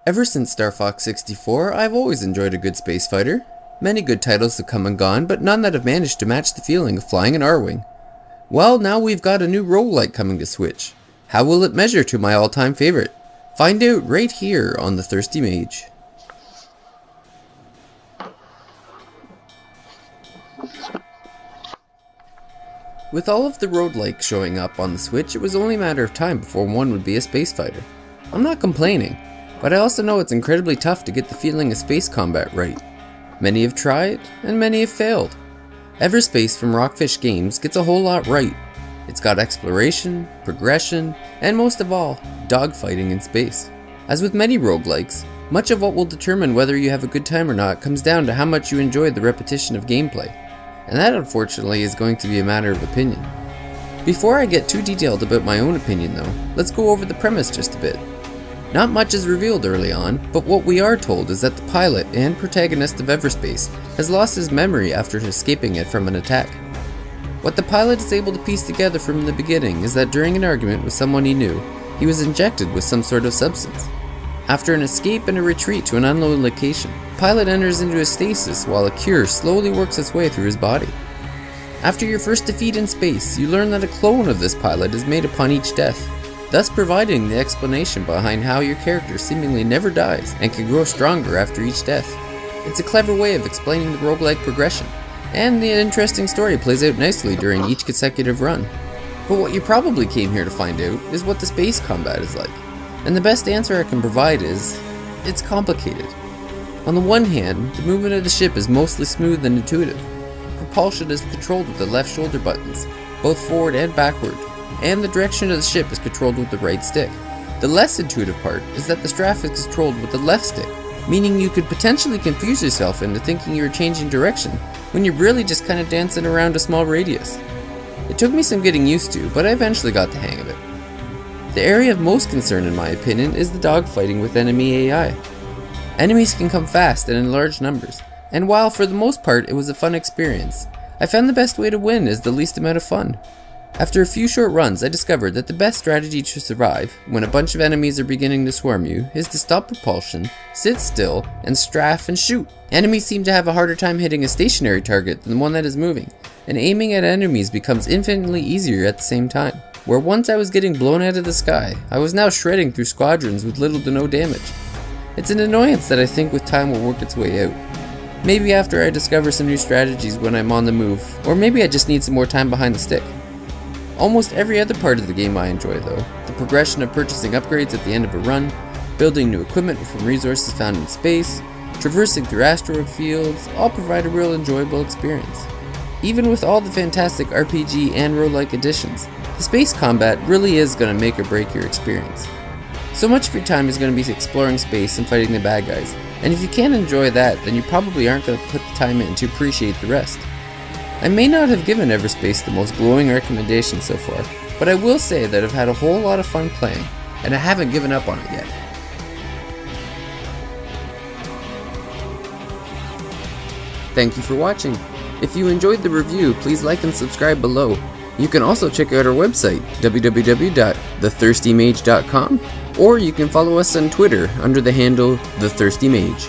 Ever since Star Fox 64, I've always enjoyed a good space fighter. Many good titles have come and gone, but none that have managed to match the feeling of flying an R-Wing. Well, now we've got a new roguelike coming to Switch. How will it measure to my all-time favorite? Find out right here on The Thirsty Mage. With all of the roguelikes showing up on the Switch, it was only a matter of time before one would be a space fighter. I'm not complaining, but I also know it's incredibly tough to get the feeling of space combat right. Many have tried, and many have failed. Everspace from Rockfish Games gets a whole lot right. It's got exploration, progression, and most of all, dogfighting in space. As with many roguelikes, much of what will determine whether you have a good time or not comes down to how much you enjoy the repetition of gameplay. And that unfortunately is going to be a matter of opinion. Before I get too detailed about my own opinion though, let's go over the premise just a bit. Not much is revealed early on, but what we are told is that the pilot and protagonist of Everspace has lost his memory after escaping it from an attack. What the pilot is able to piece together from the beginning is that during an argument with someone he knew, he was injected with some sort of substance. After an escape and a retreat to an unknown location, the pilot enters into a stasis while a cure slowly works its way through his body. After your first defeat in space, you learn that a clone of this pilot is made upon each death, thus providing the explanation behind how your character seemingly never dies and can grow stronger after each death. It's a clever way of explaining the roguelike progression, and the interesting story plays out nicely during each consecutive run. But what you probably came here to find out is what the space combat is like, and the best answer I can provide is, it's complicated. On the one hand, the movement of the ship is mostly smooth and intuitive. Propulsion is controlled with the left shoulder buttons, both forward and backward, and the direction of the ship is controlled with the right stick. The less intuitive part is that the strap is controlled with the left stick, meaning you could potentially confuse yourself into thinking you're changing direction when you're really just kind of dancing around a small radius. It took me some getting used to, but I eventually got the hang of it. The area of most concern in my opinion is the dogfighting with enemy AI. Enemies can come fast and in large numbers, and while for the most part it was a fun experience, I found the best way to win is the least amount of fun. After a few short runs, I discovered that the best strategy to survive, when a bunch of enemies are beginning to swarm you, is to stop propulsion, sit still, and strafe and shoot. Enemies seem to have a harder time hitting a stationary target than one that is moving, and aiming at enemies becomes infinitely easier at the same time. Where once I was getting blown out of the sky, I was now shredding through squadrons with little to no damage. It's an annoyance that I think with time will work its way out. Maybe after I discover some new strategies when I'm on the move, or maybe I just need some more time behind the stick. Almost every other part of the game I enjoy though. The progression of purchasing upgrades at the end of a run, building new equipment from resources found in space, traversing through asteroid fields, all provide a real enjoyable experience. Even with all the fantastic RPG and roguelike additions, the space combat really is going to make or break your experience. So much of your time is going to be exploring space and fighting the bad guys, and if you can't enjoy that, then you probably aren't going to put the time in to appreciate the rest. I may not have given Everspace the most glowing recommendation so far, but I will say that I've had a whole lot of fun playing, and I haven't given up on it yet. Thank you for watching. If you enjoyed the review, please like and subscribe below. You can also check out our website, www.thethirstymage.com, or you can follow us on Twitter under the handle TheThirstyMage.